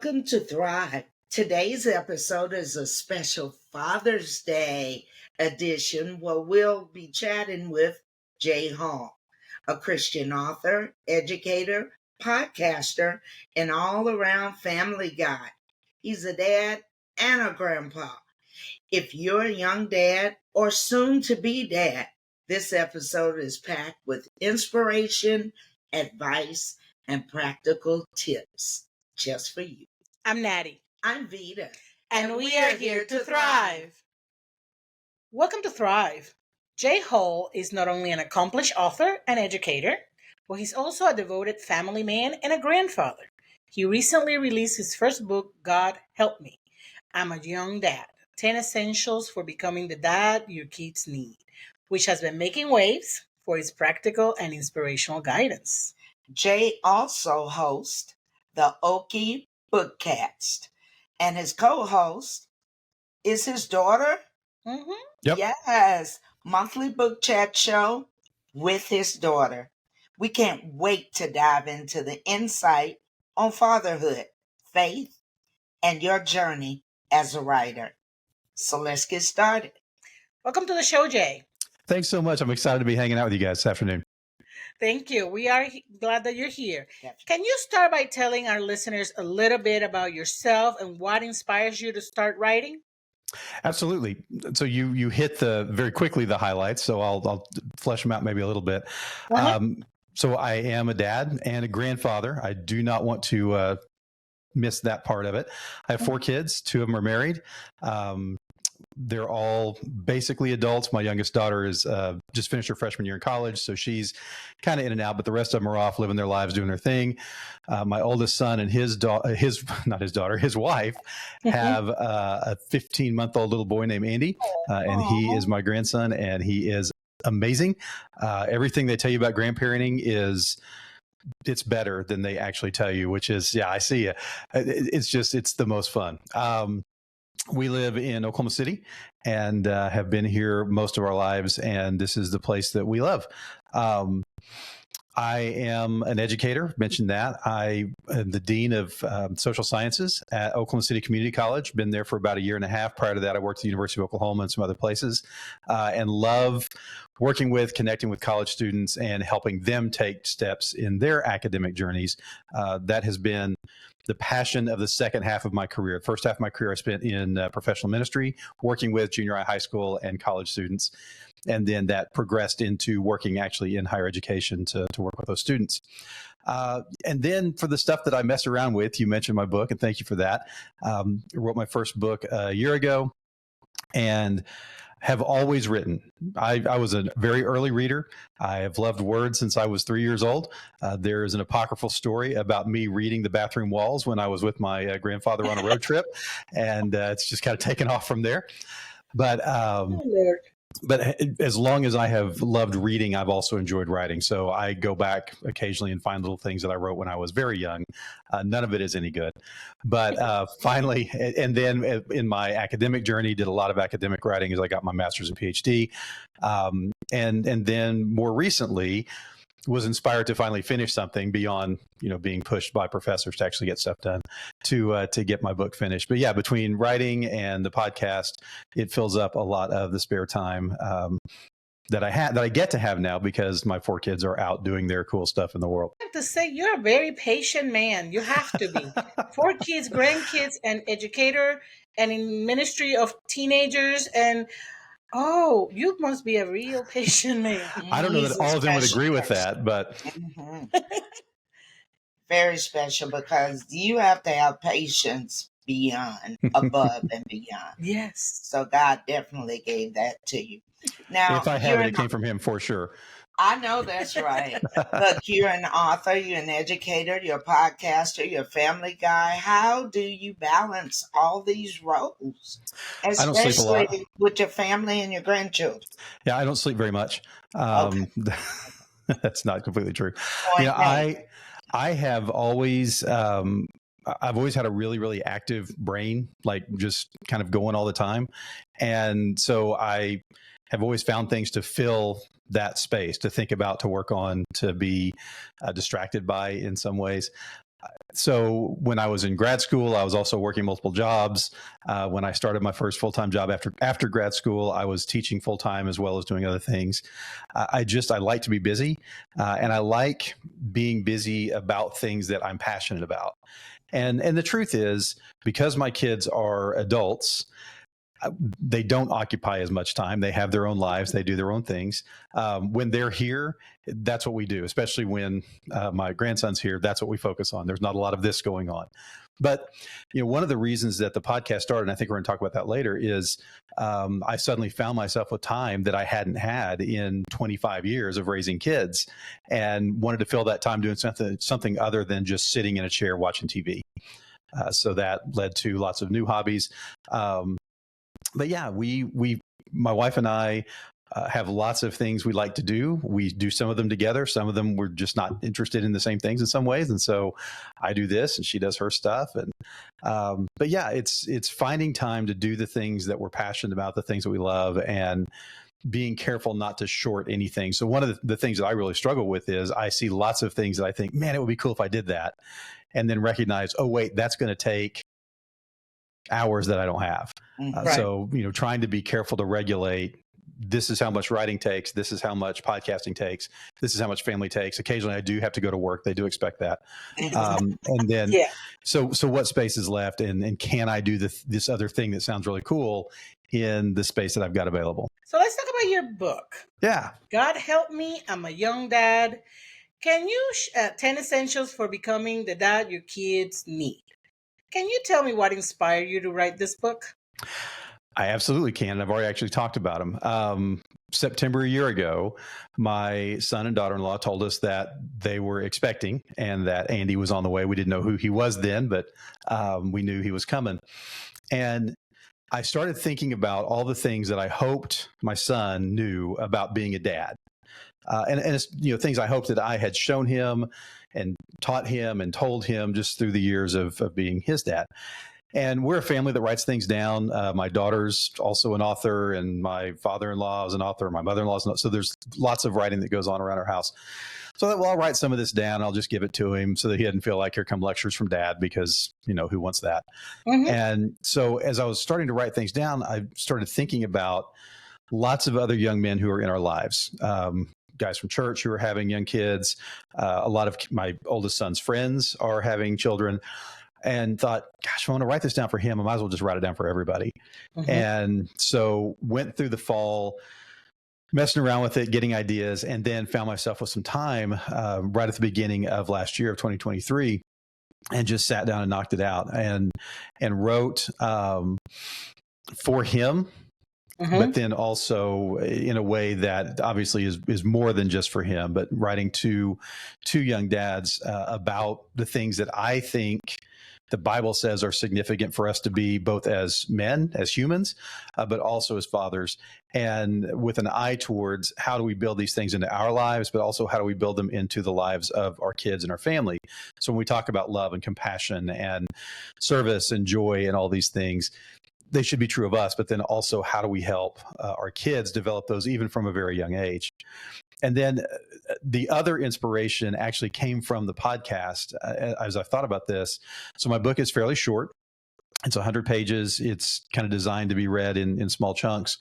Welcome to Thrive. Today's episode is a special Father's Day edition where we'll be chatting with Jay Hall, a Christian author, educator, podcaster, and all-around family guy. He's a dad and a grandpa. If you're a young dad or soon-to-be dad, this episode is packed with inspiration, advice, and practical tips just for you. I'm Natty. I'm Vita. And we are here to thrive. Welcome to Thrive. Jay Hall is not only an accomplished author and educator, but he's also a devoted family man and a grandfather. He recently released his first book, God Help Me. I'm a Young Dad, 10 Essentials for Becoming the Dad Your Kids Need, which has been making waves for its practical and inspirational guidance. Jay also hosts the Okie Bookcast, and his co-host is his daughter. Mm-hmm. Yep. Yes, monthly book chat show with his daughter. We can't wait to dive into the insight on fatherhood, faith, and your journey as a writer. So let's get started. Welcome to the show, Jay. Thanks so much. I'm excited to be hanging out with you guys this afternoon. Thank you. We are glad that you're here. Definitely. Can you start by telling our listeners a little bit about yourself and what inspires you to start writing? Absolutely. So you hit very quickly the highlights. So I'll flesh them out maybe a little bit. Uh-huh. So I am a dad and a grandfather. I do not want to miss that part of it. I have 4 kids. 2 of them are married. They're all basically adults. My youngest daughter is just finished her freshman year in college, so she's kind of in and out, but the rest of them are off living their lives, doing their thing. My oldest son and his wife have a 15-month-old little boy named Andy, and he is my grandson, and he is amazing. Everything they tell you about grandparenting it's better than they actually tell you, which is, I see you. It's the most fun. We live in Oklahoma City and have been here most of our lives, and this is the place that we love. I am an educator, mentioned that. I am the Dean of Social Sciences at Oklahoma City Community College, been there for about a year and a half. Prior to that, I worked at the University of Oklahoma and some other places, and love working with, connecting with college students and helping them take steps in their academic journeys. That has been the passion of the second half of my career. The first half of my career I spent in professional ministry, working with junior high school, and college students. And then that progressed into working actually in higher education to work with those students. And then for the stuff that I mess around with, you mentioned my book, and thank you for that. I wrote my first book a year ago and have always written. I was a very early reader. I have loved words since I was 3 years old. There is an apocryphal story about me reading the bathroom walls when I was with my grandfather on a road trip, and it's just kind of taken off from there. But as long as I have loved reading, I've also enjoyed writing. So I go back occasionally and find little things that I wrote when I was very young. None of it is any good. But finally, and then in my academic journey, did a lot of academic writing as I got my master's and PhD. And then more recently, was inspired to finally finish something beyond, being pushed by professors to actually get stuff done to get my book finished. But yeah, between writing and the podcast, it fills up a lot of the spare time that I get to have now because my 4 kids are out doing their cool stuff in the world. I have to say, you're a very patient man. You have to be. 4 kids, grandkids, and educator, and in ministry of teenagers, and you must be a real patient man. I don't know that all of them would agree with that, but very special, because you have to have patience beyond, above and beyond. Yes. So God definitely gave that to you. Now, if I have it came from him for sure. I know that's right. Look, you're an author, you're an educator, you're a podcaster, you're a family guy. How do you balance all these roles, especially with your family and your grandchildren? Yeah, I don't sleep very much. Okay. That's not completely true. I have always, I've always had a really, really active brain, like just kind of going all the time. And so I have always found things to fill that space, to think about, to work on, to be distracted by in some ways. So when I was in grad school, I was also working multiple jobs. When I started my first full-time job after grad school, I was teaching full-time as well as doing other things. I like to be busy, and I like being busy about things that I'm passionate about. And the truth is, because my kids are adults, they don't occupy as much time. They have their own lives. They do their own things. When they're here, that's what we do, especially when my grandson's here. That's what we focus on. There's not a lot of this going on. But, one of the reasons that the podcast started, and I think we're going to talk about that later, is I suddenly found myself with time that I hadn't had in 25 years of raising kids, and wanted to fill that time doing something other than just sitting in a chair watching TV. So that led to lots of new hobbies. But yeah, my wife and I have lots of things we like to do. We do some of them together. Some of them we're just not interested in the same things in some ways. And so I do this and she does her stuff. And, but yeah, it's finding time to do the things that we're passionate about, the things that we love, and being careful not to short anything. So one of the things that I really struggle with is I see lots of things that I think, man, it would be cool if I did that. And then recognize, oh, wait, that's going to take hours that I don't have. Right. So, trying to be careful to regulate, this is how much writing takes. This is how much podcasting takes. This is how much family takes. Occasionally I do have to go to work. They do expect that. And then, so what space is left, and can I do this other thing that sounds really cool in the space that I've got available? So let's talk about your book. Yeah. God Help Me, I'm a Young Dad. Can you 10 essentials for becoming the dad your kids need? Can you tell me what inspired you to write this book? I absolutely can. I've already actually talked about them. September a year ago, my son and daughter-in-law told us that they were expecting and that Andy was on the way. We didn't know who he was then, but we knew he was coming. And I started thinking about all the things that I hoped my son knew about being a dad. And it's, things I hoped that I had shown him and taught him and told him just through the years of being his dad. And we're a family that writes things down. My daughter's also an author, and my father-in-law is an author. My mother-in-law is an author. So there's lots of writing that goes on around our house. So I thought, well, I'll write some of this down. I'll just give it to him so that he doesn't feel like here come lectures from dad, because, who wants that? Mm-hmm. And so as I was starting to write things down, I started thinking about lots of other young men who are in our lives. Guys from church who are having young kids. A lot of my oldest son's friends are having children, and thought, gosh, if I want to write this down for him, I might as well just write it down for everybody. Mm-hmm. And so went through the fall, messing around with it, getting ideas, and then found myself with some time right at the beginning of last year of 2023, and just sat down and knocked it out and wrote for him. Mm-hmm. But then also in a way that obviously is more than just for him, but writing to young dads about the things that I think the Bible says are significant for us to be, both as men, as humans, but also as fathers, and with an eye towards how do we build these things into our lives, but also how do we build them into the lives of our kids and our family. So when we talk about love and compassion and service and joy and all these things, they should be true of us, but then also how do we help our kids develop those even from a very young age? And then the other inspiration actually came from the podcast as I thought about this. So my book is fairly short. It's 100 pages. It's kind of designed to be read in small chunks.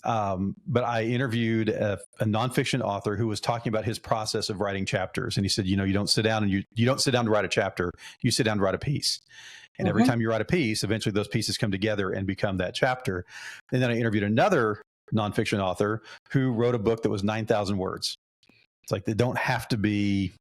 But I interviewed a nonfiction author who was talking about his process of writing chapters. And he said, you don't sit down and you don't sit down to write a chapter. You sit down to write a piece. And every time you write a piece, eventually those pieces come together and become that chapter. And then I interviewed another nonfiction author who wrote a book that was 9,000 words. It's like they don't have to be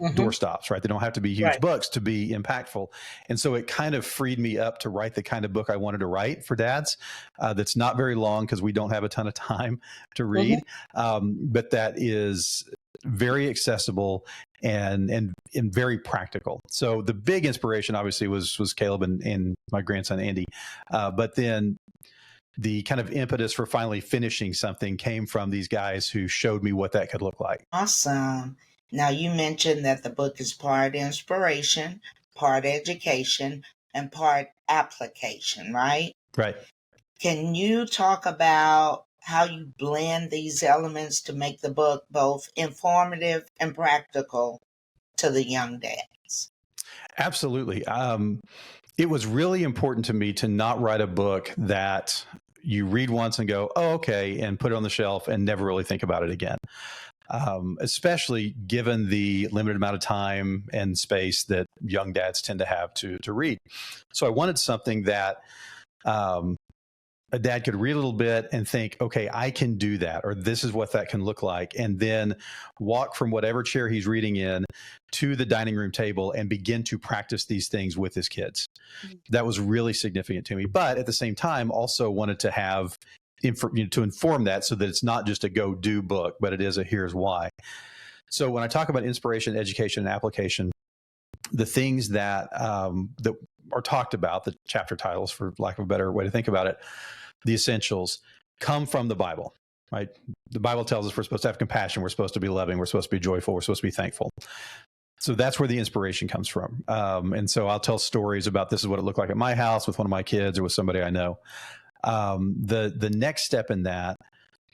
doorstops, right? They don't have to be huge books to be impactful. And so it kind of freed me up to write the kind of book I wanted to write for dads. That's not very long because we don't have a ton of time to read, but that is very accessible and very practical. So the big inspiration obviously was Caleb and my grandson, Andy. But then the kind of impetus for finally finishing something came from these guys who showed me what that could look like. Awesome. Now, you mentioned that the book is part inspiration, part education, and part application, right? Right. Can you talk about how you blend these elements to make the book both informative and practical to the young dads? Absolutely. It was really important to me to not write a book that you read once and go, oh, okay, and put it on the shelf and never really think about it again. Especially given the limited amount of time and space that young dads tend to have to read. So I wanted something that a dad could read a little bit and think, okay, I can do that, or this is what that can look like, and then walk from whatever chair he's reading in to the dining room table and begin to practice these things with his kids. That was really significant to me. But at the same time, also wanted to have to inform that so that it's not just a go do book, but it is a here's why. So when I talk about inspiration, education, and application, the things that that are talked about, the chapter titles, for lack of a better way to think about it, the essentials, come from the Bible, right? The Bible tells us we're supposed to have compassion, we're supposed to be loving, we're supposed to be joyful, we're supposed to be thankful. So that's where the inspiration comes from. And so I'll tell stories about this is what it looked like at my house with one of my kids or with somebody I know. The next step in that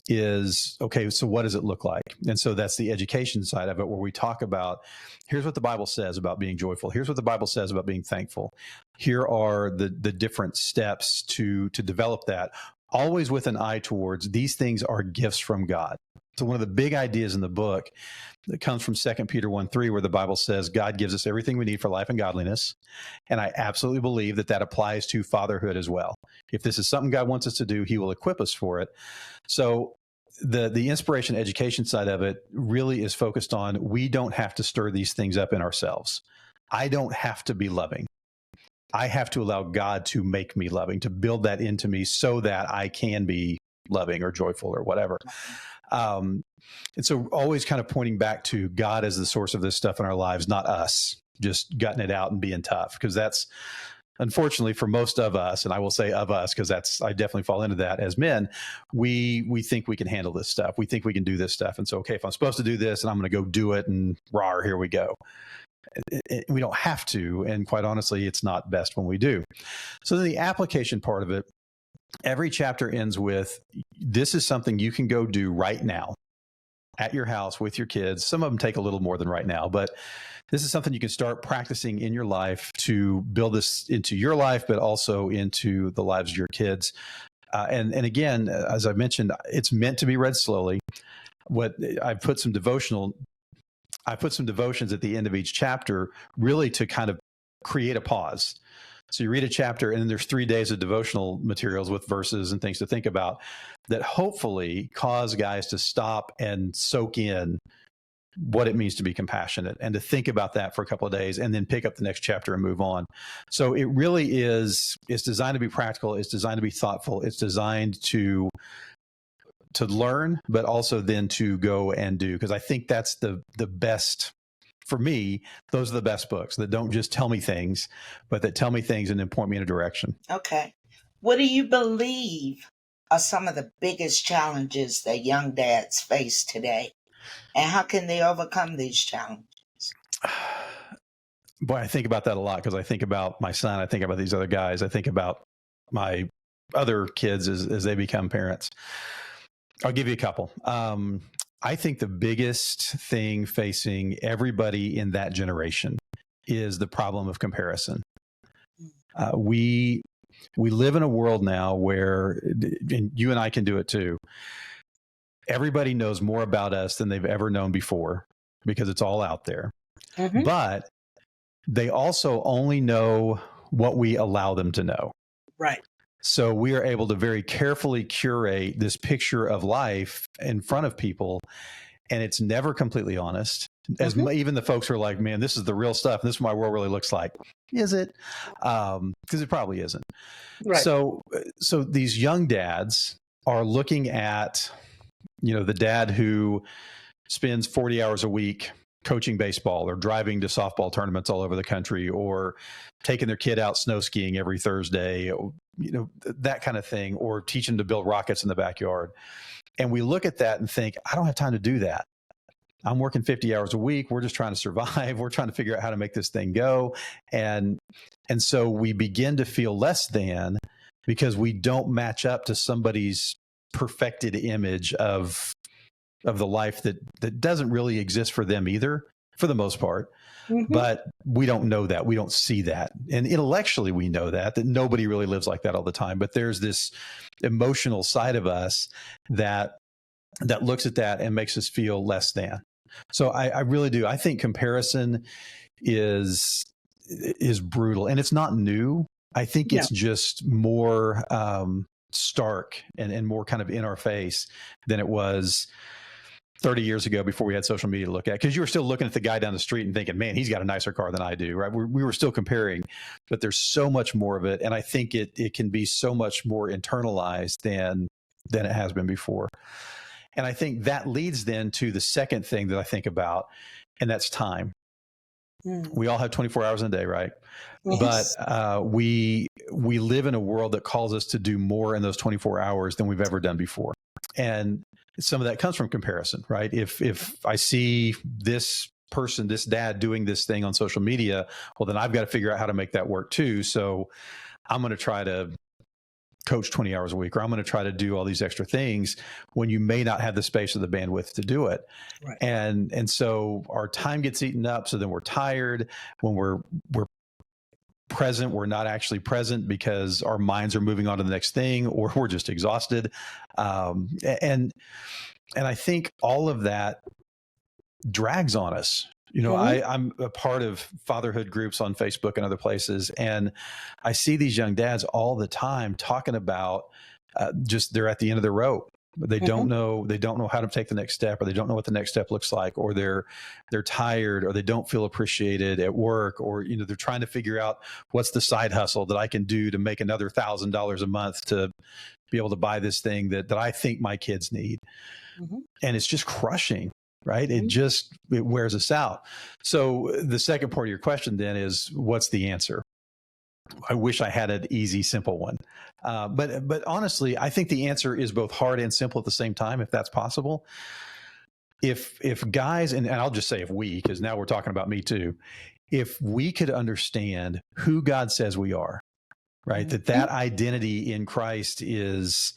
is, okay, so what does it look like? And so that's the education side of it, where we talk about, here's what the Bible says about being joyful. Here's what the Bible says about being thankful. Here are the different steps to develop that, always with an eye towards these things are gifts from God. So one of the big ideas in the book that comes from 2 Peter 1:3, where the Bible says God gives us everything we need for life and godliness. And I absolutely believe that that applies to fatherhood as well. If this is something God wants us to do, he will equip us for it. So the inspiration education side of it really is focused on, we don't have to stir these things up in ourselves. I don't have to be loving. I have to allow God to make me loving, to build that into me so that I can be loving or joyful or whatever. And so always kind of pointing back to God as the source of this stuff in our lives, not us just gutting it out and being tough. Because that's, unfortunately, for most of us, and I will say of us, because I definitely fall into that as men, we think we can handle this stuff. We think we can do this stuff. And so, okay, if I'm supposed to do this and I'm going to go do it, and rah, here we go. We don't have to. And quite honestly, it's not best when we do. So the application part of it, every chapter ends with, this is something you can go do right now at your house with your kids. Some of them take a little more than right now, but this is something you can start practicing in your life to build this into your life, but also into the lives of your kids. And again, as I mentioned, it's meant to be read slowly. I put some devotions at the end of each chapter, really to kind of create a pause. So you read a chapter and then there's 3 days of devotional materials with verses and things to think about that hopefully cause guys to stop and soak in what it means to be compassionate and to think about that for a couple of days and then pick up the next chapter and move on. So it really is, it's designed to be practical. It's designed to be thoughtful. It's designed to learn, but also then to go and do, because I think that's the best. For me, those are the best books that don't just tell me things, but that tell me things and then point me in a direction. Okay. What do you believe are some of the biggest challenges that young dads face today? And how can they overcome these challenges? Boy, I think about that a lot, because I think about my son. I think about these other guys. I think about my other kids as they become parents. I'll give you a couple. I think the biggest thing facing everybody in that generation is the problem of comparison. We live in a world now where, and you and I can do it too, everybody knows more about us than they've ever known before because it's all out there. Mm-hmm. But they also only know what we allow them to know. Right. So we are able to very carefully curate this picture of life in front of people, and it's never completely honest. As even the folks who are like, man, this is the real stuff. This is what my world really looks like. Is it? Because it probably isn't. Right. So these young dads are looking at, the dad who spends 40 hours a week coaching baseball or driving to softball tournaments all over the country, or taking their kid out snow skiing every Thursday, that kind of thing, or teach them to build rockets in the backyard. And we look at that and think, I don't have time to do that. I'm working 50 hours a week. We're just trying to survive. We're trying to figure out how to make this thing go. And so we begin to feel less than, because we don't match up to somebody's perfected image of the life that doesn't really exist for them either, for the most part. Mm-hmm. But we don't know that. We don't see that. And intellectually, we know that nobody really lives like that all the time. But there's this emotional side of us that looks at that and makes us feel less than. So I really do. I think comparison is brutal, and it's not new. I think it's just more stark and more kind of in our face than it was 30 years ago before we had social media to look at, because you were still looking at the guy down the street and thinking, man, he's got a nicer car than I do, right? We were still comparing, but there's so much more of it. And I think it can be so much more internalized than it has been before. And I think that leads then to the second thing that I think about, and that's time. We all have 24 hours in a day, right? Yes. But we live in a world that calls us to do more in those 24 hours than we've ever done before. And some of that comes from comparison, right? If I see this person, this dad doing this thing on social media, well, then I've got to figure out how to make that work too. So I'm going to try to coach 20 hours a week, or I'm going to try to do all these extra things when you may not have the space or the bandwidth to do it. Right. And so our time gets eaten up. So then we're tired. When we're present, we're not actually present because our minds are moving on to the next thing, or we're just exhausted. And I think all of that drags on us. You know, I'm a part of fatherhood groups on Facebook and other places, and I see these young dads all the time talking about just they're at the end of the rope. They don't know how to take the next step, or they don't know what the next step looks like, or they're tired, or they don't feel appreciated at work, or they're trying to figure out what's the side hustle that I can do to make another $1,000 a month to be able to buy this thing that I think my kids need. And it's just crushing. Right? It wears us out. So the second part of your question then is, what's the answer? I wish I had an easy, simple one. But honestly, I think the answer is both hard and simple at the same time, if that's possible. If guys, and I'll just say if we, because now we're talking about me too, if we could understand who God says we are, right? That identity in Christ is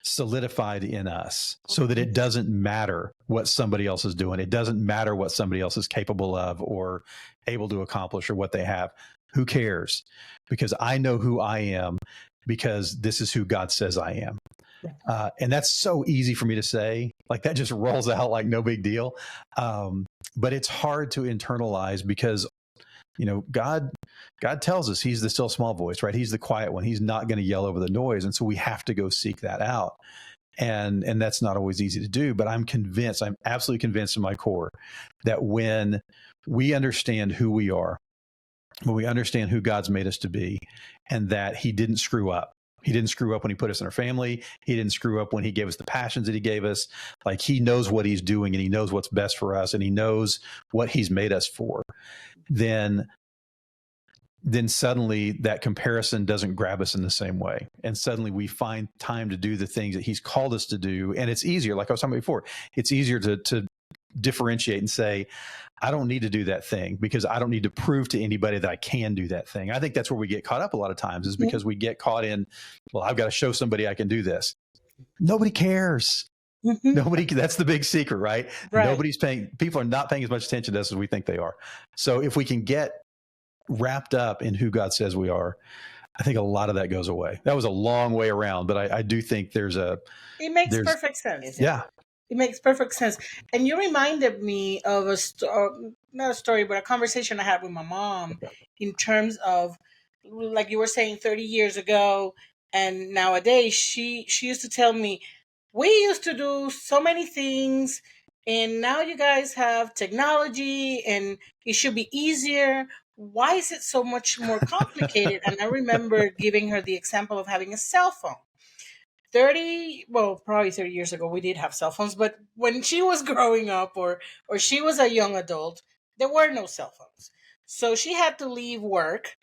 solidified in us, so that it doesn't matter what somebody else is doing. It doesn't matter what somebody else is capable of or able to accomplish or what they have. Who cares? Because I know who I am, because this is who God says I am. And that's so easy for me to say. Like, that just rolls out like no big deal. But it's hard to internalize, because God tells us he's the still small voice, right? He's the quiet one. He's not going to yell over the noise. And so we have to go seek that out. And that's not always easy to do, but I'm absolutely convinced in my core that when we understand who we are, when we understand who God's made us to be, and that he didn't screw up. He didn't screw up when he put us in our family. He didn't screw up when he gave us the passions that he gave us. Like, he knows what he's doing, and he knows what's best for us, and he knows what he's made us for. Then suddenly that comparison doesn't grab us in the same way. And suddenly we find time to do the things that he's called us to do. And it's easier, like I was talking about before, it's easier to differentiate and say, I don't need to do that thing because I don't need to prove to anybody that I can do that thing. I think that's where we get caught up a lot of times, is because we get caught in, well, I've got to show somebody I can do this. Nobody cares. Nobody, that's the big secret, right? People are not paying as much attention to us as we think they are. So if we can get wrapped up in who God says we are, I think a lot of that goes away. That was a long way around, but I do think it makes perfect sense. Yeah. It makes perfect sense. And you reminded me of not a story, but a conversation I had with my mom in terms of, like you were saying, 30 years ago and nowadays. She used to tell me, we used to do so many things, and now you guys have technology and it should be easier. Why is it so much more complicated? And I remember giving her the example of having a cell phone. Probably 30 years ago, we did have cell phones, but when she was growing up or she was a young adult, there were no cell phones. So she had to leave work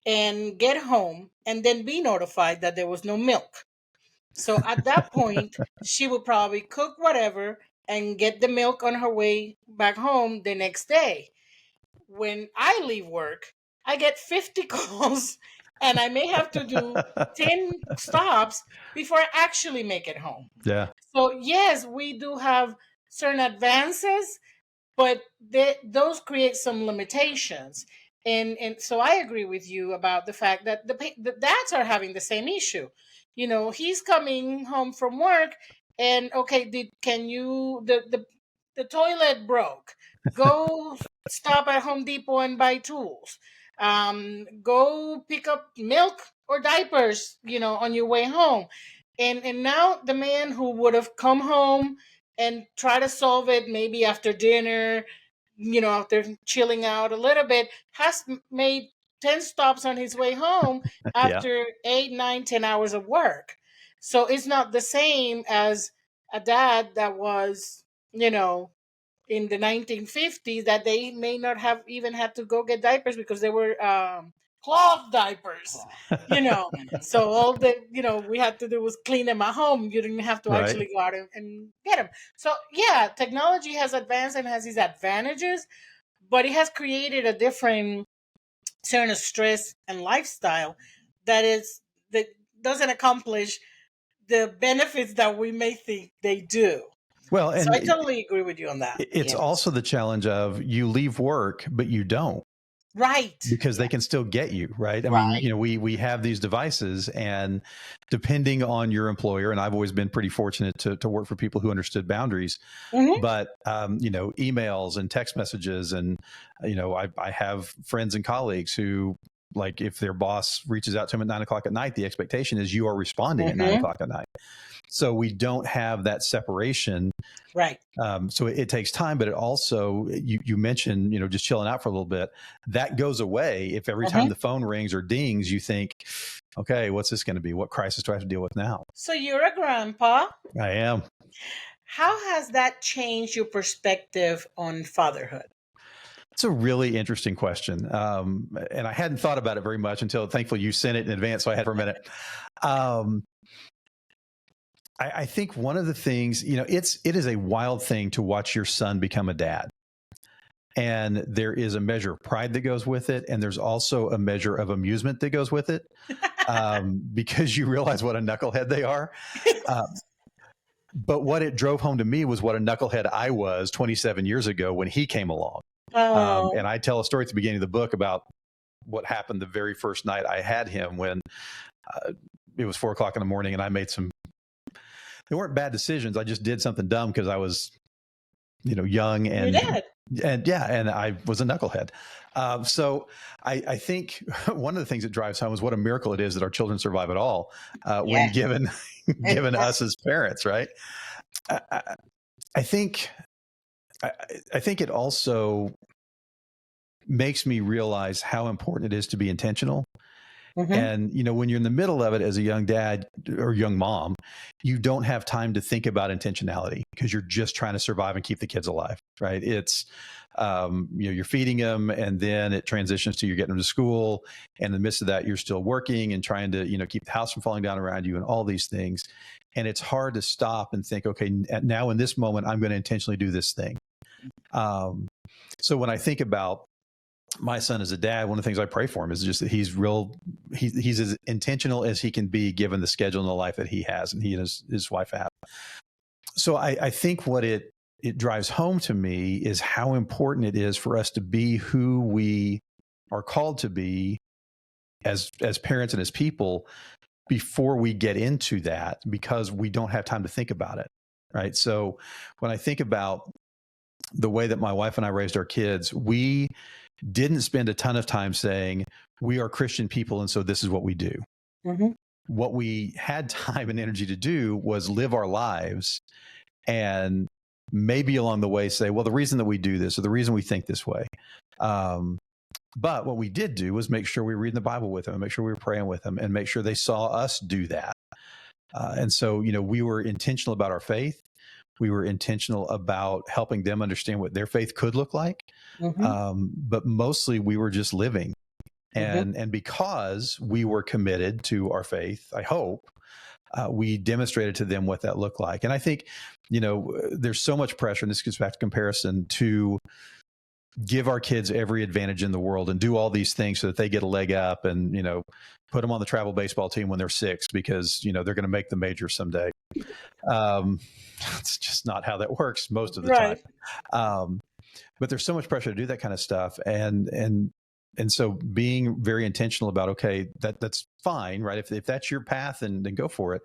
and get home and then be notified that there was no milk. So at that point, she would probably cook whatever and get the milk on her way back home the next day. When I leave work, I get 50 calls and I may have to do 10 stops before I actually make it home. Yeah. So yes, we do have certain advances, but those create some limitations. And so I agree with you about the fact that the dads are having the same issue. He's coming home from work, and okay, can you the toilet broke? Go stop at Home Depot and buy tools. Go pick up milk or diapers, on your way home. And now the man who would have come home and try to solve it maybe after dinner, after chilling out a little bit, has made 10 stops on his way home Yeah. after 8, 9, 10 hours of work. So it's not the same as a dad that was, in the 1950s, that they may not have even had to go get diapers because they were cloth diapers, so all we had to do was clean them at home. You didn't have to Right. actually go out and get them. So yeah, technology has advanced and has its advantages, but it has created a different certain stress and lifestyle that doesn't accomplish the benefits that we may think they do. Well, So and I totally agree with you on that. it's also the challenge of you leave work, but you don't. Right. Because they can still get you, right? I mean, we have these devices, and depending on your employer, and I've always been pretty fortunate to work for people who understood boundaries, but, emails and text messages, and, I have friends and colleagues who, like, if their boss reaches out to them at 9:00 at night, the expectation is you are responding at 9:00 at night. So we don't have that separation. Right. So it takes time, but it also, you mentioned, just chilling out for a little bit. That goes away if every time the phone rings or dings, you think, okay, what's this going to be? What crisis do I have to deal with now? So you're a grandpa. I am. How has that changed your perspective on fatherhood? It's a really interesting question. And I hadn't thought about it very much until, thankfully, you sent it in advance, so I had for a minute. I think one of the things, it is a wild thing to watch your son become a dad. And there is a measure of pride that goes with it. And there's also a measure of amusement that goes with it, because you realize what a knucklehead they are. But what it drove home to me was what a knucklehead I was 27 years ago when he came along. And I tell a story at the beginning of the book about what happened the very first night I had him, when it was 4:00 in the morning, and I made they weren't bad decisions. I just did something dumb because I was, young and I was a knucklehead. So I think one of the things that drives home is what a miracle it is that our children survive at all, when given us as parents, right? I think it also makes me realize how important it is to be intentional. And, when you're in the middle of it as a young dad or young mom, you don't have time to think about intentionality because you're just trying to survive and keep the kids alive, right? It's, you're feeding them, and then it transitions to you're getting them to school. And in the midst of that, you're still working and trying to, keep the house from falling down around you and all these things. And it's hard to stop and think, okay, now in this moment, I'm going to intentionally do this thing. So when I think about my son as a dad, one of the things I pray for him is just that he's as intentional as he can be given the schedule and the life that he has, and he and his wife have. So I think what it drives home to me is how important it is for us to be who we are called to be as parents and as people before we get into that, because we don't have time to think about it, right? So when I think about the way that my wife and I raised our kids, we didn't spend a ton of time saying we are Christian people and so this is what we do. What we had time and energy to do was live our lives, and maybe along the way say, well, the reason that we do this or the reason we think this way. But what we did do was make sure we were reading the Bible with them, and make sure we were praying with them, and make sure they saw us do that. And so, we were intentional about our faith. We were intentional about helping them understand what their faith could look like. But mostly we were just living. And because we were committed to our faith, I hope, we demonstrated to them what that looked like. And I think, there's so much pressure, and this gets back to comparison, to give our kids every advantage in the world and do all these things so that they get a leg up, and, put them on the travel baseball team when they're 6 because, they're going to make the major someday. It's just not how that works most of the time. but there's so much pressure to do that kind of stuff. And so being very intentional about, okay, that's fine, right? If that's your path, then go for it.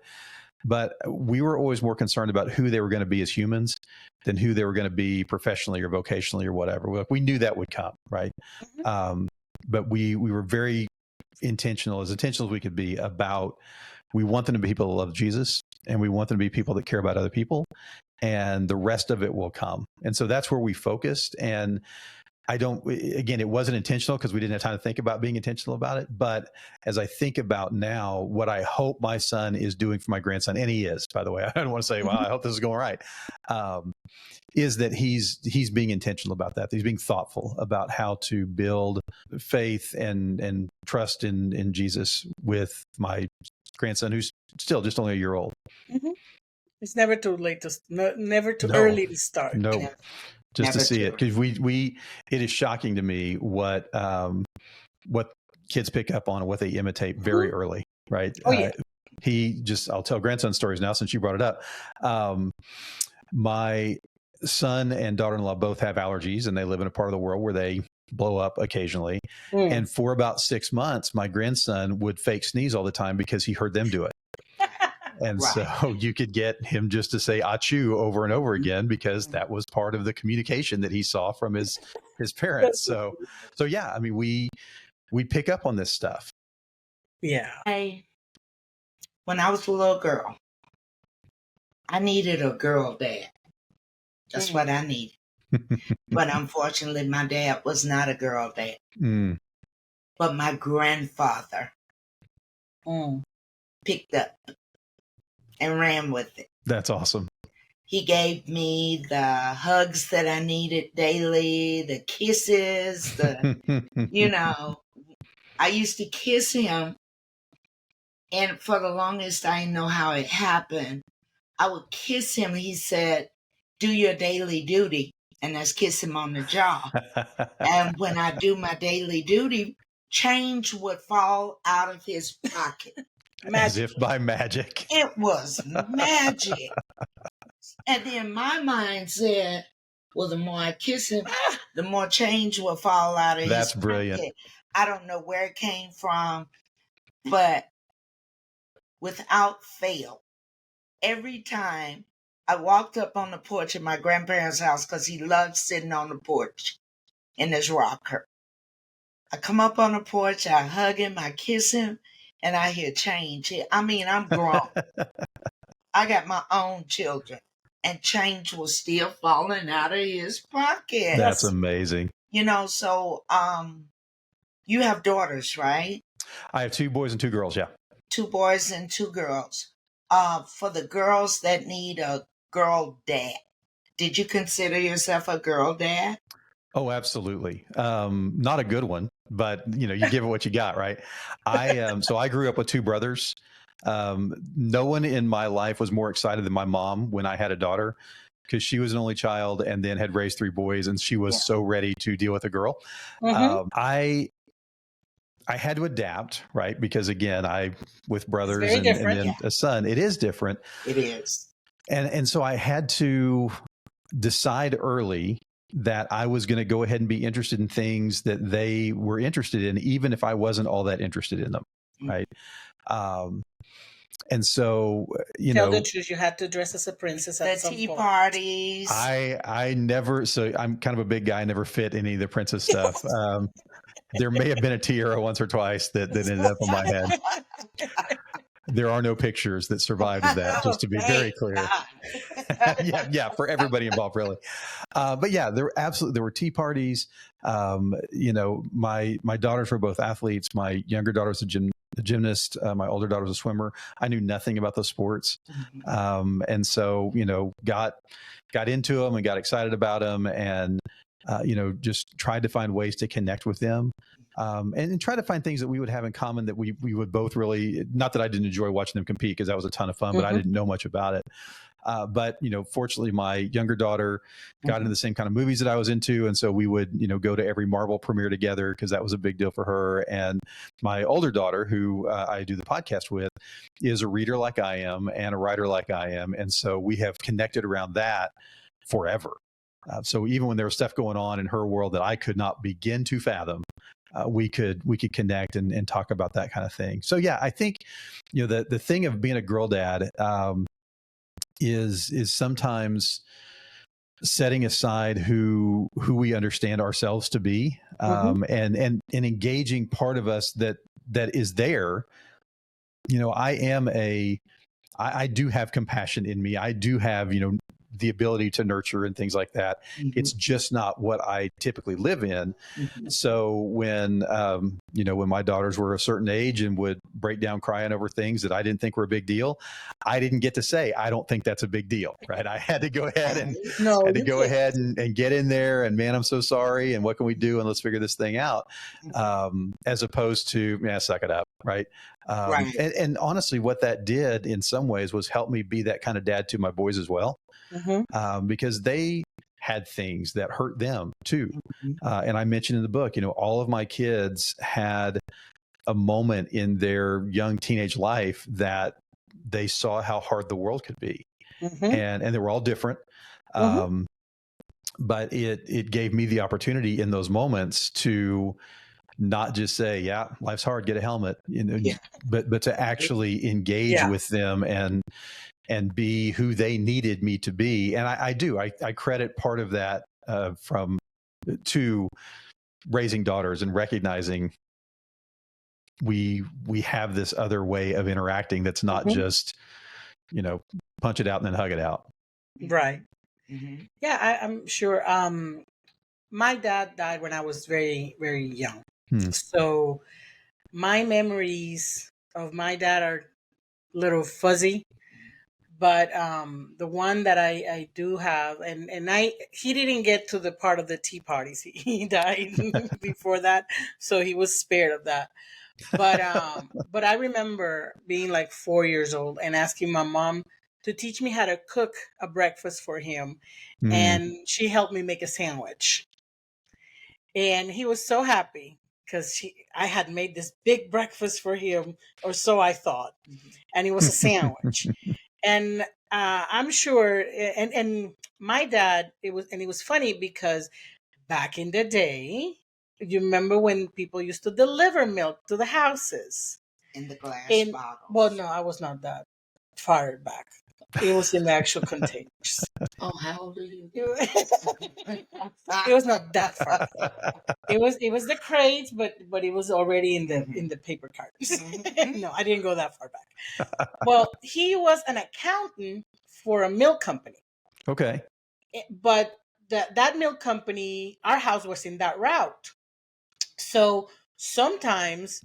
But we were always more concerned about who they were going to be as humans than who they were going to be professionally or vocationally or whatever. We knew that would come, right? Mm-hmm. But we were very intentional as we could be about, we want them to be people that love Jesus, and we want them to be people that care about other people, and the rest of it will come. And so that's where we focused. And again, it wasn't intentional because we didn't have time to think about being intentional about it. But as I think about now, what I hope my son is doing for my grandson, and he is, by the way, I don't want to say, well, I hope this is going right, is that he's being intentional about that. He's being thoughtful about how to build faith and trust in Jesus with my grandson, who's still just only a year old. Mm-hmm. It's never too late never too early to start. No. Yeah. Just to see it, because it is shocking to me what kids pick up on and what they imitate very early, right? Oh yeah. I'll tell grandson stories now since you brought it up. My son and daughter-in-law both have allergies, and they live in a part of the world where they blow up occasionally. And for about 6 months, my grandson would fake sneeze all the time because he heard them do it. And so you could get him just to say achoo over and over again, because that was part of the communication that he saw from his parents. So yeah, I mean, we pick up on this stuff. Yeah. When I was a little girl, I needed a girl dad. That's what I needed. But unfortunately, my dad was not a girl dad. But my grandfather picked up and ran with it. That's awesome. He gave me the hugs that I needed daily, the kisses, I used to kiss him. And for the longest, I didn't know how it happened. I would kiss him. He said, do your daily duty. And that's kiss him on the jaw. And when I do my daily duty, change would fall out of his pocket. As if by magic. It was magic. And then my mind said, well, the more I kiss him, the more change will fall out of his pocket. That's brilliant. I don't know where it came from, but without fail, every time I walked up on the porch at my grandparents' house, because he loved sitting on the porch in his rocker. I come up on the porch, I hug him, I kiss him, and I hear change. I mean, I'm grown. I got my own children, and change was still falling out of his pocket. That's amazing. So you have daughters, right? I have 2 boys and 2 girls, yeah. 2 boys and 2 girls. For the girls that need a girl dad, did you consider yourself a girl dad? Oh, absolutely. Not a good one, but you give it what you got, right? So I grew up with 2 brothers. No one in my life was more excited than my mom when I had a daughter, because she was an only child and then had raised 3 boys, and she was so ready to deal with a girl. I had to adapt, right? Because again, with brothers and then a son, it is different. It is. And so I had to decide early that I was going to go ahead and be interested in things that they were interested in, even if I wasn't all that interested in them. Right. And so, tell the truth, you had to dress as a princess at some tea point. Parties. I never, so I'm kind of a big guy. I never fit any of the princess stuff. There may have been a tiara once or twice that ended up on my head. There are no pictures that survived that, just to be very clear. yeah, for everybody involved, really. But yeah, there were tea parties. My daughters were both athletes. My younger daughter was a gymnast. My older daughter was a swimmer. I knew nothing about those sports. And so, got into them and got excited about them, and, just tried to find ways to connect with them. And try to find things that we would have in common, that we would both really, not that I didn't enjoy watching them compete, because that was a ton of fun, but I didn't know much about it. But, fortunately, my younger daughter got into the same kind of movies that I was into. And so we would, go to every Marvel premiere together, because that was a big deal for her. And my older daughter, who I do the podcast with, is a reader like I am and a writer like I am. And so we have connected around that forever. So even when there was stuff going on in her world that I could not begin to fathom, we could connect and talk about that kind of thing. So yeah, I think, the thing of being a girl dad is sometimes setting aside who we understand ourselves to be, and engaging part of us that is there. I do have compassion in me. I do have, the ability to nurture and things like that. It's just not what I typically live in. So when my daughters were a certain age and would break down crying over things that I didn't think were a big deal, I didn't get to say, I don't think that's a big deal, right? I had to go ahead and get in there and, man, I'm so sorry. And what can we do? And let's figure this thing out. As opposed to, suck it up. Right. And honestly, what that did in some ways was help me be that kind of dad to my boys as well. Because they had things that hurt them too. And I mentioned in the book, all of my kids had a moment in their young teenage life that they saw how hard the world could be. And they were all different. But it gave me the opportunity in those moments to not just say, yeah, life's hard, get a helmet, but to actually engage with them and be who they needed me to be. And I credit part of that to raising daughters and recognizing we have this other way of interacting that's not just, punch it out and then hug it out. Right. Yeah, I'm sure. My dad died when I was very, very young. So my memories of my dad are a little fuzzy. But the one that I do have, and he didn't get to the part of the tea parties. He died before that, so he was spared of that. But I remember being like 4 years old and asking my mom to teach me how to cook a breakfast for him, and she helped me make a sandwich. And he was so happy because I had made this big breakfast for him, or so I thought, and it was a sandwich. And I'm sure, and my dad, it was funny because back in the day, you remember when people used to deliver milk to the houses in the glass bottles. Well, no, I was not that far back. It was in the actual containers. Oh, how old are you? It was not that far back. It was the crates, but it was already in the paper cartons. No, I didn't go that far back. Well, he was an accountant for a milk company. Okay. But that milk company, our house was in that route. So sometimes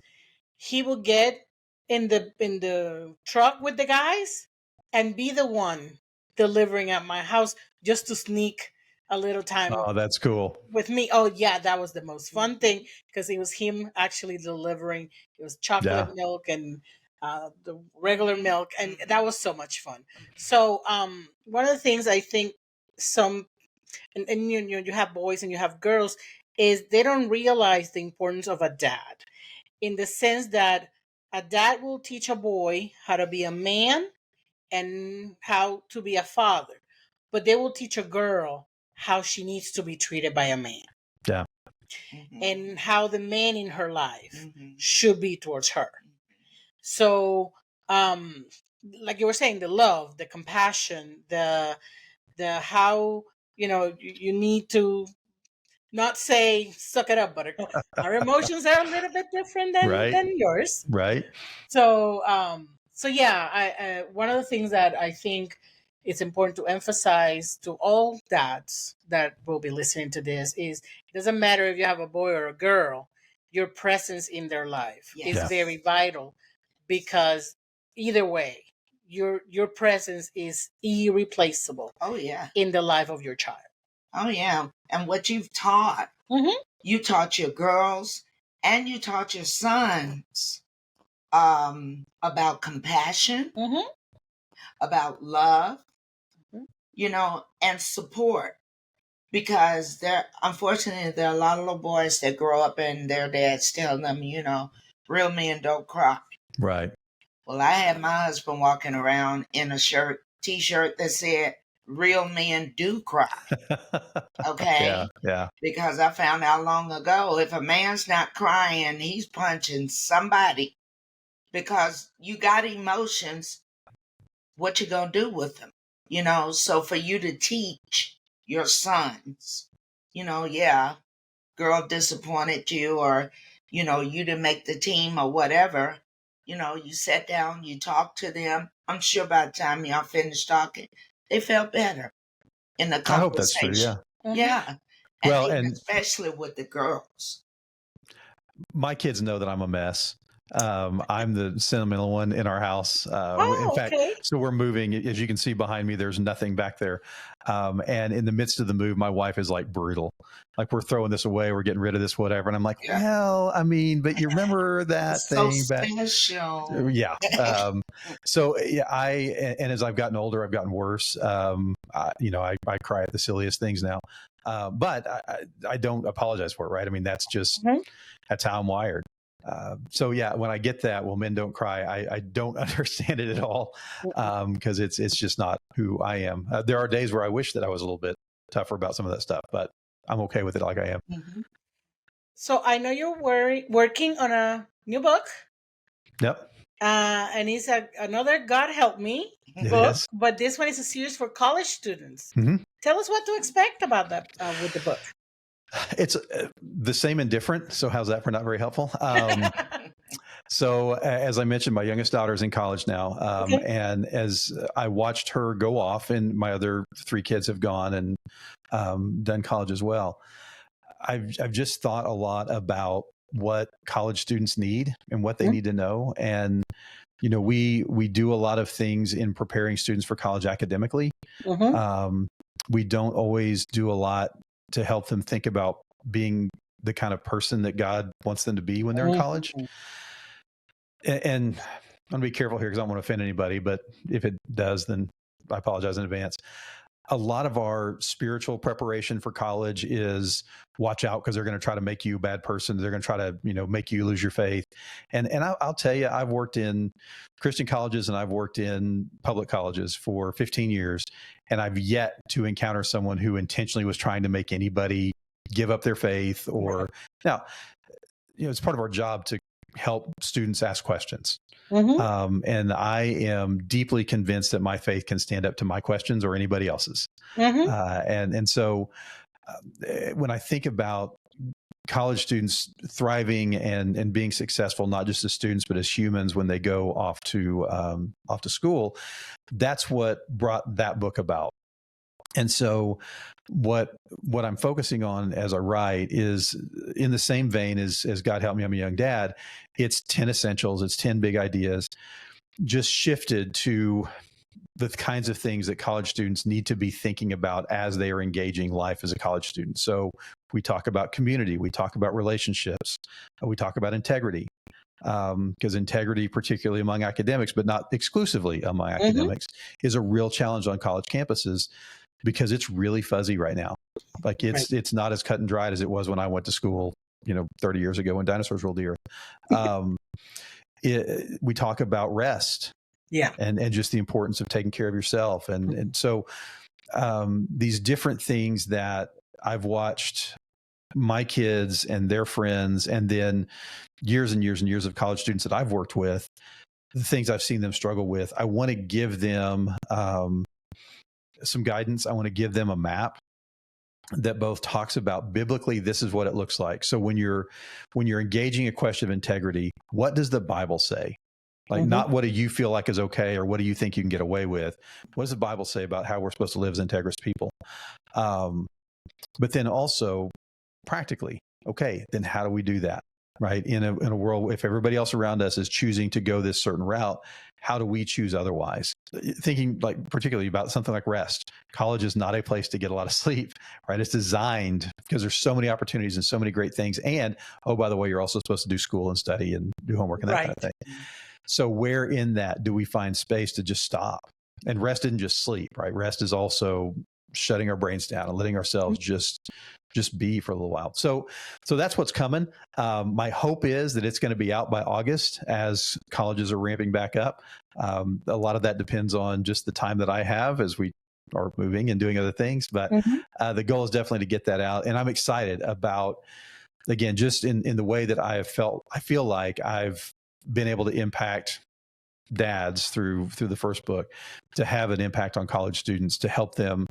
he would get in the truck with the guys and be the one delivering at my house just to sneak a little time. Oh, that's cool. With me. Oh yeah, that was the most fun thing because it was him actually delivering. It was chocolate milk and the regular milk, and that was so much fun. So one of the things I think and you have boys and you have girls is they don't realize the importance of a dad, in the sense that a dad will teach a boy how to be a man and how to be a father, but they will teach a girl how she needs to be treated by a man. Yeah. And how the man in her life should be towards her. So, like you were saying, the love, the compassion, the how, you need to not say suck it up, buttercup. Our emotions are a little bit different than yours. Right. So yeah, I one of the things that I think it's important to emphasize to all dads that will be listening to this is it doesn't matter if you have a boy or a girl, your presence in their life is very vital, because either way, your presence is irreplaceable. Oh yeah. In the life of your child. Oh yeah. And what you've taught, you taught your girls and you taught your sons about compassion, about love, and support. Because unfortunately, there are a lot of little boys that grow up and their dads tell them, real men don't cry. Right. Well, I had my husband walking around in a t-shirt that said, real men do cry. Okay. Yeah. Because I found out long ago, if a man's not crying, he's punching somebody, because you got emotions. What you gonna do with them? So for you to teach your sons, yeah, girl disappointed you, or, you didn't make the team or whatever, you sat down, you talked to them. I'm sure by the time y'all finished talking, they felt better in the I hope that's true. conversation. Yeah. Yeah. Well, And and especially with the girls. my kids know that I'm a mess. I'm the sentimental one in our house. In fact, okay. so we're moving. As you can see behind me, there's nothing back there. And in the midst of the move, my wife is like brutal. Like, we're throwing this away, we're getting rid of this, whatever. And I'm like, Yeah. well, I mean, but you remember that It's so thing back? special. Yeah. So yeah, and as I've gotten older, I've gotten worse. I cry at the silliest things now. But I don't apologize for it, right? I mean, that's just, that's how I'm wired. So yeah, when I get that, well, men don't cry, I don't understand it at all, because it's just not who I am. There are days where I wish that I was a little bit tougher about some of that stuff, but I'm okay with it like I am. Mm-hmm. So I know you're working on a new book. Yep. And it's another God Help Me book, but this one is a series for college students. Mm-hmm. Tell us what to expect about that with the book. It's the same and different. So how's that for not very helpful? So as I mentioned, my youngest daughter is in college now. Okay. And as I watched her go off, and my other 3 kids have gone and done college as well, I've just thought a lot about what college students need and what they need to know. And, we do a lot of things in preparing students for college academically. We don't always do a lot to help them think about being the kind of person that God wants them to be when they're in college. And I'm going to be careful here because I don't want to offend anybody, but if it does, then I apologize in advance. A lot of our spiritual preparation for college is watch out, because they're going to try to make you a bad person. They're going to try to, make you lose your faith. And I'll tell you, I've worked in Christian colleges and I've worked in public colleges for 15 years. And I've yet to encounter someone who intentionally was trying to make anybody give up their faith or now, it's part of our job to help students ask questions. And I am deeply convinced that my faith can stand up to my questions or anybody else's. And so when I think about college students thriving and being successful, not just as students, but as humans when they go off to school, that's what brought that book about. And so what I'm focusing on as I write is in the same vein as God Help Me, I'm a Young Dad. It's 10 essentials. It's 10 big ideas, just shifted to the kinds of things that college students need to be thinking about as they are engaging life as a college student. So we talk about community, we talk about relationships, we talk about integrity, because integrity, particularly among academics, but not exclusively among academics, is a real challenge on college campuses because it's really fuzzy right now. Like it's not as cut and dried as it was when I went to school, 30 years ago when dinosaurs ruled the earth. We talk about rest. Yeah. And just the importance of taking care of yourself. And so these different things that I've watched my kids and their friends, and then years and years and years of college students that I've worked with, the things I've seen them struggle with, I want to give them some guidance. I want to give them a map that both talks about biblically, this is what it looks like. So when you're engaging a question of integrity, what does the Bible say? Like not what do you feel like is okay or what do you think you can get away with? What does the Bible say about how we're supposed to live as integrous people? But then also practically, okay, then how do we do that? Right? In a world, if everybody else around us is choosing to go this certain route, how do we choose otherwise? Thinking like particularly about something like rest. College is not a place to get a lot of sleep, right? It's designed because there's so many opportunities and so many great things. And, oh, by the way, you're also supposed to do school and study and do homework and that kind of thing. So where in that do we find space to just stop? And rest isn't just sleep, right? Rest is also shutting our brains down and letting ourselves just be for a little while. So that's what's coming. My hope is that it's going to be out by August as colleges are ramping back up. A lot of that depends on just the time that I have as we or moving and doing other things. But the goal is definitely to get that out. And I'm excited about, again, just in the way that I feel like I've been able to impact dads through the first book, to have an impact on college students, to help them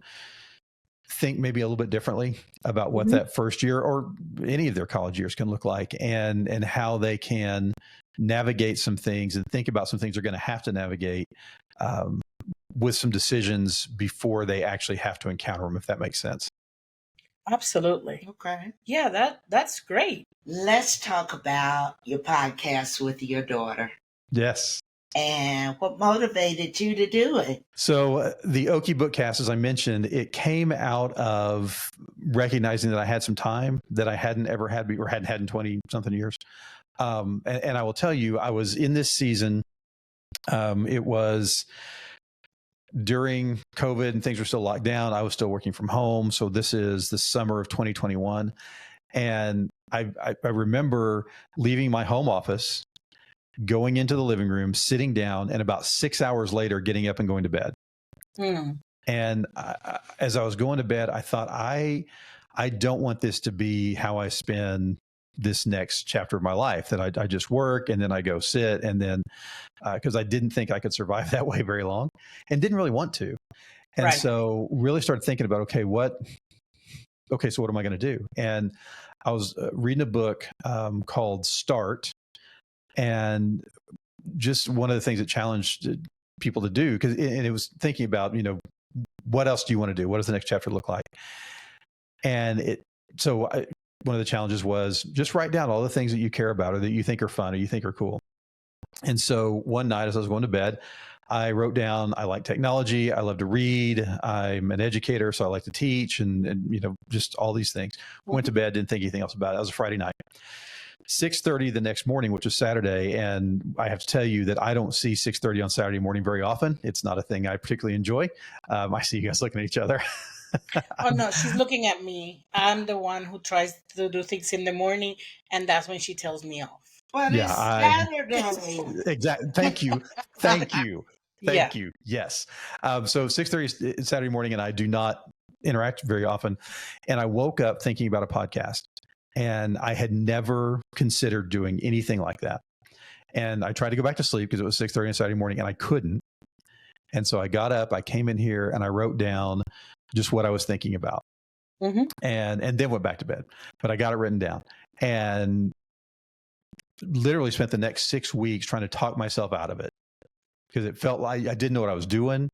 think maybe a little bit differently about what that first year or any of their college years can look like, and how they can navigate some things and think about some things they're going to have to navigate with some decisions before they actually have to encounter them, if that makes sense. Absolutely. Okay. Yeah, that's great. Let's talk about your podcast with your daughter. Yes. And what motivated you to do it? So the Okie Bookcast, as I mentioned, it came out of recognizing that I had some time that I hadn't ever had or hadn't had in 20 something years. And I will tell you, I was in this season. It was during COVID and things were still locked down. I was still working from home. So this is the summer of 2021. And I remember leaving my home office, going into the living room, sitting down, and about 6 hours later, getting up and going to bed. And as I was going to bed, I thought, I don't want this to be how I spend this next chapter of my life, that I just work and then I go sit, and then because I didn't think I could survive that way very long and didn't really want to. And so really started thinking about, so what am I going to do? And I was reading a book called Start. And just one of the things that challenged people to do, and it was thinking about, what else do you want to do? What does the next chapter look like? And one of the challenges was just write down all the things that you care about, or that you think are fun, or you think are cool. And so one night as I was going to bed, I wrote down, I like technology. I love to read. I'm an educator, so I like to teach, and just all these things. Went to bed, didn't think anything else about it. It was a Friday night. 6:30 the next morning, which was Saturday. And I have to tell you that I don't see 6:30 on Saturday morning very often. It's not a thing I particularly enjoy. I see you guys looking at each other. Oh, no, she's looking at me. I'm the one who tries to do things in the morning, and that's when she tells me off. But it's Saturday. Exactly. Thank you. Thank you. Thank you. Yes. So 6:30 Saturday morning, and I do not interact very often. And I woke up thinking about a podcast. And I had never considered doing anything like that. And I tried to go back to sleep because it was 6:30 on Saturday morning, and I couldn't. And so I got up, I came in here, and I wrote down just what I was thinking about, and then went back to bed. But I got it written down, and literally spent the next 6 weeks trying to talk myself out of it, because it felt like I didn't know what I was doing.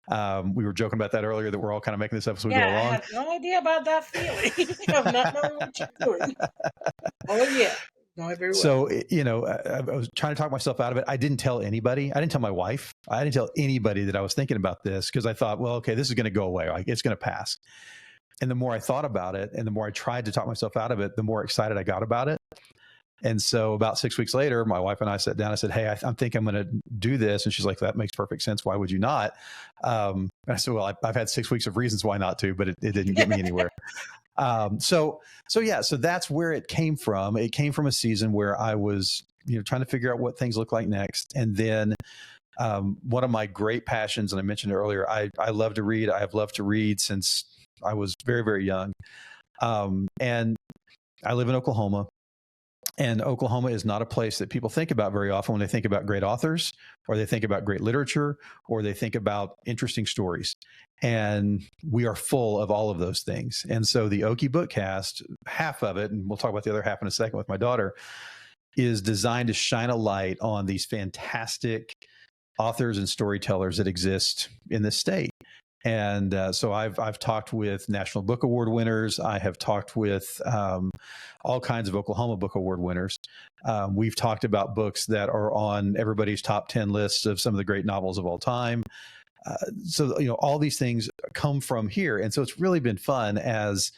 We were joking about that earlier, that we're all kind of making this up as we go along. I have no idea about that feeling of not knowing what you're doing. Oh, yeah. Know it very well. So, I was trying to talk myself out of it. I didn't tell anybody. I didn't tell my wife. I didn't tell anybody that I was thinking about this, because I thought, well, okay, this is going to go away. It's going to pass. And the more I thought about it, and the more I tried to talk myself out of it, the more excited I got about it. And so about 6 weeks later, my wife and I sat down. I said, hey, I think I'm going to do this. And she's like, that makes perfect sense. Why would you not? And I said, well, I've had 6 weeks of reasons why not to, but it didn't get me anywhere. So that's where it came from. It came from a season where I was, trying to figure out what things look like next. And then one of my great passions, and I mentioned it earlier, I love to read. I have loved to read since I was very, very young. And I live in Oklahoma. And Oklahoma is not a place that people think about very often when they think about great authors, or they think about great literature, or they think about interesting stories. And we are full of all of those things. And so the Okie Bookcast, half of it, and we'll talk about the other half in a second with my daughter, is designed to shine a light on these fantastic authors and storytellers that exist in this state. And so I've talked with National Book Award winners. I have talked with all kinds of Oklahoma Book Award winners. We've talked about books that are on everybody's top 10 lists of some of the great novels of all time. So all these things come from here. And so it's really been fun as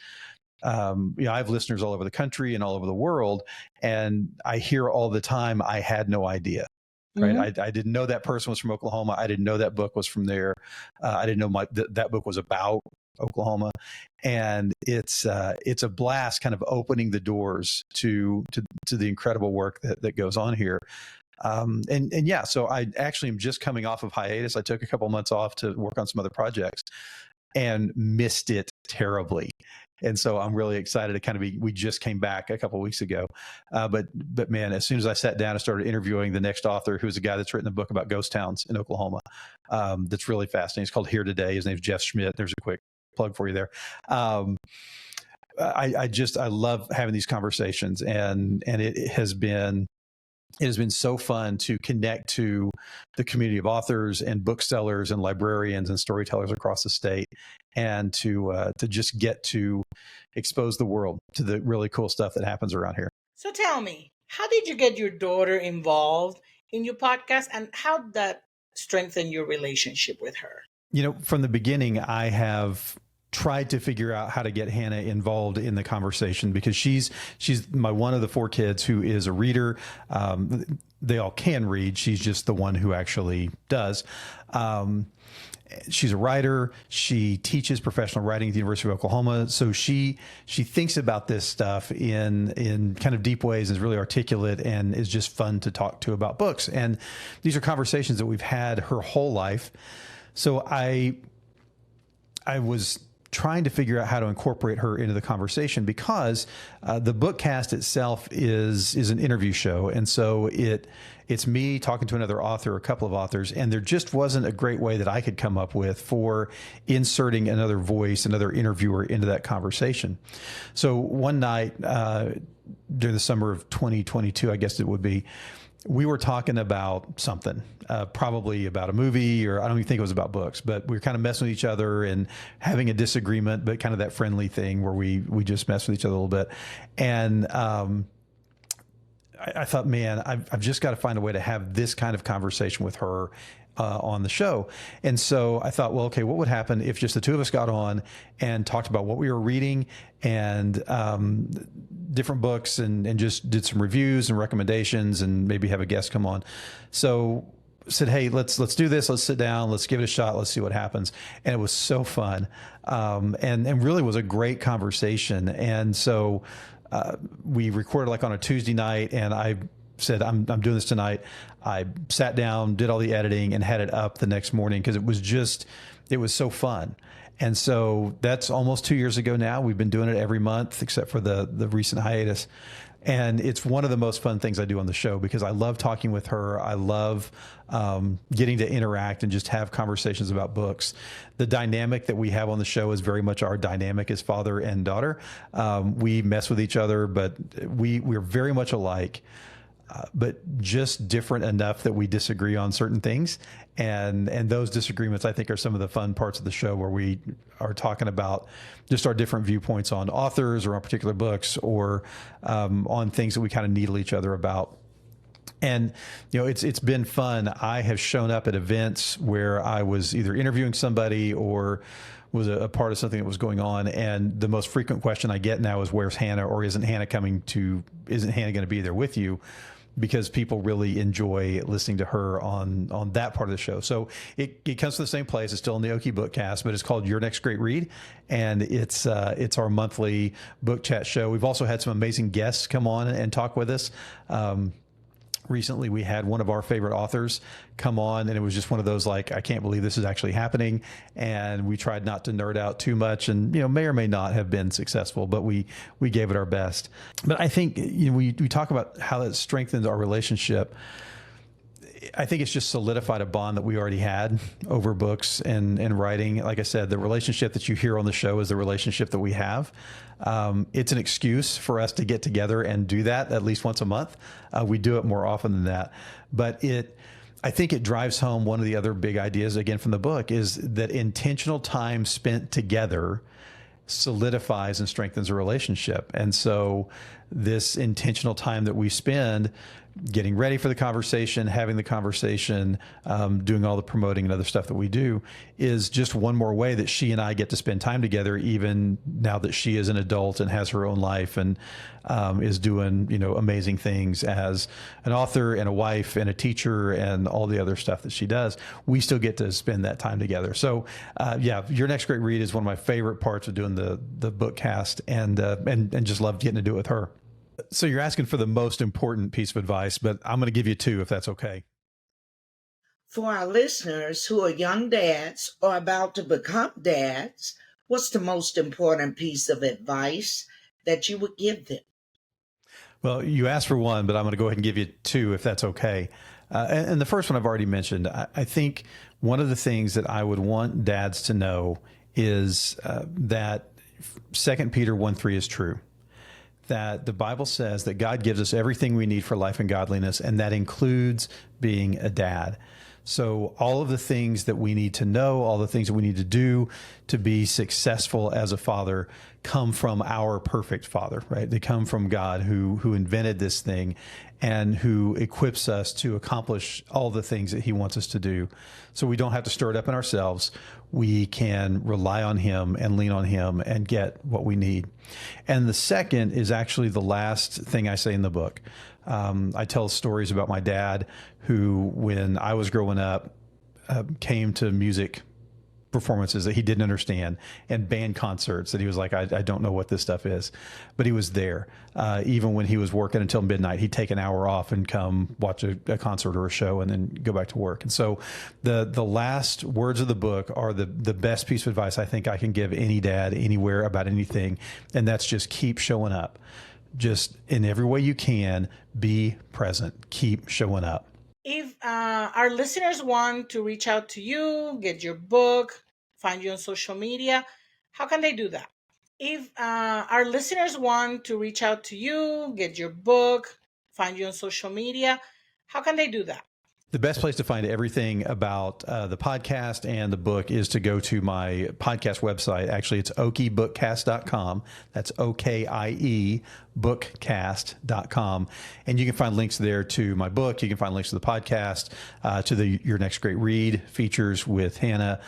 I have listeners all over the country and all over the world. And I hear all the time, I had no idea. Right. I didn't know that person was from Oklahoma. I didn't know that book was from there. I didn't know that book was about Oklahoma. And it's a blast kind of opening the doors to the incredible work that goes on here. So I actually am just coming off of hiatus. I took a couple months off to work on some other projects. and missed it terribly. And so I'm really excited to kind of we just came back a couple of weeks ago. But man, as soon as I sat down and started interviewing the next author, who's a guy that's written a book about ghost towns in Oklahoma, that's really fascinating. It's called Here Today. His name's Jeff Schmidt. There's a quick plug for you there. I love having these conversations, and it has been so fun to connect to the community of authors and booksellers and librarians and storytellers across the state, and to just get to expose the world to the really cool stuff that happens around here. So tell me, how did you get your daughter involved in your podcast, and how did that strengthen your relationship with her? From the beginning, I have tried to figure out how to get Hannah involved in the conversation, because she's my one of the four kids who is a reader. They all can read. She's just the one who actually does. She's a writer. She teaches professional writing at the University of Oklahoma. So she thinks about this stuff in kind of deep ways, is really articulate, and is just fun to talk to about books. And these are conversations that we've had her whole life. So I was trying to figure out how to incorporate her into the conversation, because the Bookcast itself is an interview show. And so it's me talking to another author, a couple of authors, and there just wasn't a great way that I could come up with for inserting another voice, another interviewer into that conversation. So one night during the summer of 2022, I guess it would be, we were talking about something, probably about a movie, or I don't even think it was about books, but we were kind of messing with each other and having a disagreement, but kind of that friendly thing where we just mess with each other a little bit. And I thought, man, I've just got to find a way to have this kind of conversation with her on the show. And so I thought, well, okay, what would happen if just the two of us got on and talked about what we were reading and different books, and just did some reviews and recommendations, and maybe have a guest come on. So said, hey, let's do this. Let's sit down. Let's give it a shot. Let's see what happens. And it was so fun, and really was a great conversation. And so we recorded like on a Tuesday night, and I said, I'm doing this tonight. I sat down, did all the editing, and had it up the next morning, because it was so fun. And so that's almost 2 years ago now. We've been doing it every month, except for the recent hiatus. And it's one of the most fun things I do on the show, because I love talking with her. I love getting to interact and just have conversations about books. The dynamic that we have on the show is very much our dynamic as father and daughter. We mess with each other, but we're very much alike. But just different enough that we disagree on certain things. And those disagreements, I think, are some of the fun parts of the show, where we are talking about just our different viewpoints on authors or on particular books, or on things that we kind of needle each other about. And, it's been fun. I have shown up at events where I was either interviewing somebody or was a part of something that was going on. And the most frequent question I get now is, where's Hannah? Or isn't Hannah going to be there with you? Because people really enjoy listening to her on that part of the show. So it comes from the same place. It's still in the Okie Bookcast, but it's called Your Next Great Read. And it's our monthly book chat show. We've also had some amazing guests come on and talk with us. Recently, we had one of our favorite authors come on, and it was just one of those, like, I can't believe this is actually happening. And we tried not to nerd out too much, and, may or may not have been successful, but we gave it our best. But I think, we talk about how that strengthens our relationship. I think it's just solidified a bond that we already had over books and writing. Like I said, the relationship that you hear on the show is the relationship that we have. It's an excuse for us to get together and do that at least once a month. We do it more often than that. But I think it drives home one of the other big ideas, again, from the book, is that intentional time spent together solidifies and strengthens a relationship. And so this intentional time that we spend getting ready for the conversation, having the conversation, doing all the promoting and other stuff that we do, is just one more way that she and I get to spend time together, even now that she is an adult and has her own life and is doing, amazing things as an author and a wife and a teacher and all the other stuff that she does. We still get to spend that time together. So, Your Next Great Read is one of my favorite parts of doing the Bookcast, and just love getting to do it with her. So you're asking for the most important piece of advice, but I'm going to give you two, if that's okay. For our listeners who are young dads or about to become dads, what's the most important piece of advice that you would give them? Well, you asked for one, but I'm going to go ahead and give you two if that's okay. And the first one I've already mentioned. I think one of the things that I would want dads to know is that 2 Peter 1:3 is true. That the Bible says that God gives us everything we need for life and godliness, and that includes being a dad. So all of the things that we need to know, all the things that we need to do to be successful as a father come from our perfect father, right? They come from God who invented this thing and who equips us to accomplish all the things that he wants us to do. So we don't have to stir it up in ourselves. We can rely on him and lean on him and get what we need. And the second is actually the last thing I say in the book. I tell stories about my dad who, when I was growing up, came to music performances that he didn't understand and band concerts that he was like, I don't know what this stuff is, but he was there. Even when he was working until midnight, he'd take an hour off and come watch a concert or a show and then go back to work. And so the last words of the book are the best piece of advice I think I can give any dad anywhere about anything. And that's just keep showing up. Just in every way you can, be present, keep showing up. If our listeners want to reach out to you, get your book, find you on social media, how can they do that? If our listeners want to reach out to you, get your book, find you on social media, how can they do that? The best place to find everything about the podcast and the book is to go to my podcast website. Actually, it's okiebookcast.com. That's O-K-I-E bookcast.com. And you can find links there to my book. You can find links to the podcast, to the Your Next Great Read features with Hannah.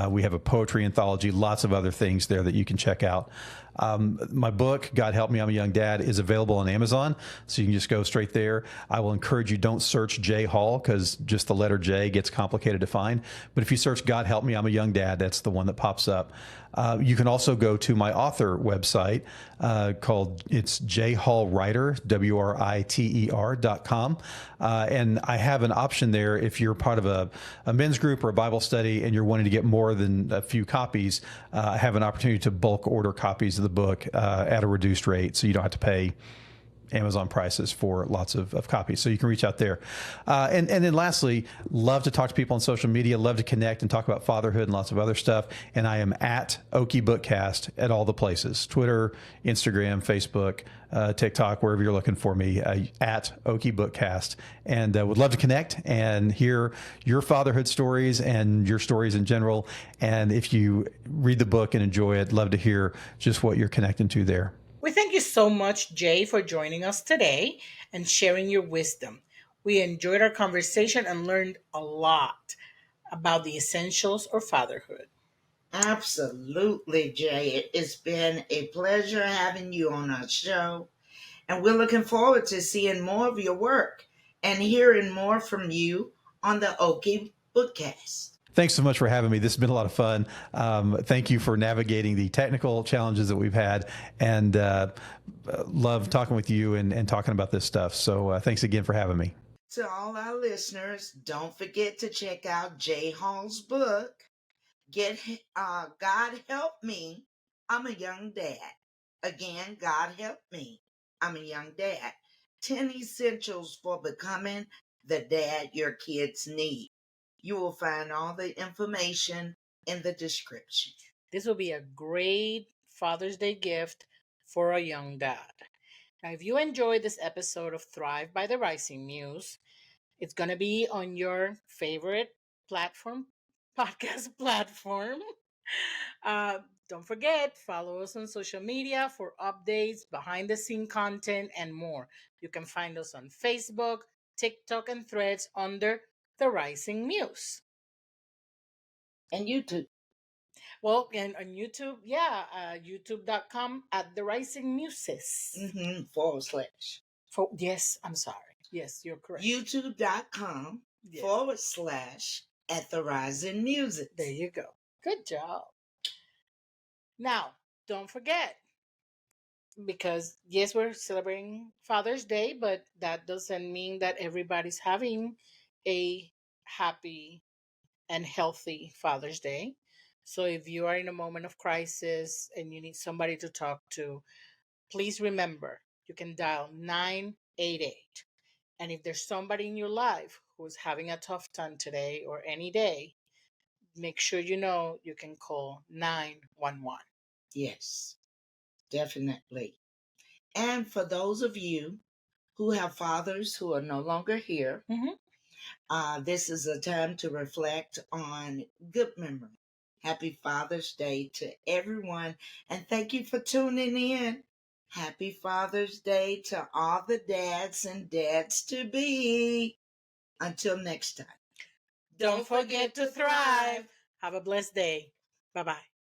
We have a poetry anthology, lots of other things there that you can check out. My book, God Help Me, I'm a Young Dad, is available on Amazon, so you can just go straight there. I will encourage you, don't search J Hall, because just the letter J gets complicated to find. But if you search God Help Me, I'm a Young Dad, that's the one that pops up. You can also go to my author website it's jhallwriter, WRITER.com. And I have an option there if you're part of a men's group or a Bible study and you're wanting to get more than a few copies. I have an opportunity to bulk order copies of the book at a reduced rate, so you don't have to pay Amazon prices for lots of copies. So you can reach out there. And then lastly, love to talk to people on social media, love to connect and talk about fatherhood and lots of other stuff. And I am at Okie Bookcast at all the places, Twitter, Instagram, Facebook, TikTok, wherever you're looking for me, at Okie Bookcast. And would love to connect and hear your fatherhood stories and your stories in general. And if you read the book and enjoy it, love to hear just what you're connecting to there. We thank you so much, Jay, for joining us today and sharing your wisdom. We enjoyed our conversation and learned a lot about the essentials of fatherhood. Absolutely, Jay. It's been a pleasure having you on our show. And we're looking forward to seeing more of your work and hearing more from you on the Okie Bookcast. Thanks so much for having me. This has been a lot of fun. Thank you for navigating the technical challenges that we've had, and love talking with you and talking about this stuff. So thanks again for having me. To all our listeners, don't forget to check out Jay Hall's book, God Help Me, I'm a Young Dad. Again, God Help Me, I'm a Young Dad. 10 Essentials for Becoming the Dad Your Kids Need. You will find all the information in the description. This will be a great Father's Day gift for a young dad. Now, if you enjoyed this episode of Thrive by the Rising Muse, it's going to be on your favorite podcast platform. Don't forget, follow us on social media for updates, behind the scene content, and more. You can find us on Facebook, TikTok, and Threads under The Rising Muse. And YouTube. Well, and on YouTube, youtube.com at The Rising Muses. /. Yes, I'm sorry. Yes, you're correct. YouTube.com / at the Rising Muse. There you go. Good job. Now, don't forget, because yes, we're celebrating Father's Day, but that doesn't mean that everybody's having a happy and healthy Father's Day. So if you are in a moment of crisis and you need somebody to talk to, please remember you can dial 988. And if there's somebody in your life who's having a tough time today or any day, make sure you know you can call 911. Yes, definitely. And for those of you who have fathers who are no longer here, this is a time to reflect on good memory. Happy Father's Day to everyone, and thank you for tuning in. Happy Father's Day to all the dads and dads to be. Until next time. Don't forget to thrive. Have a blessed day. Bye-bye.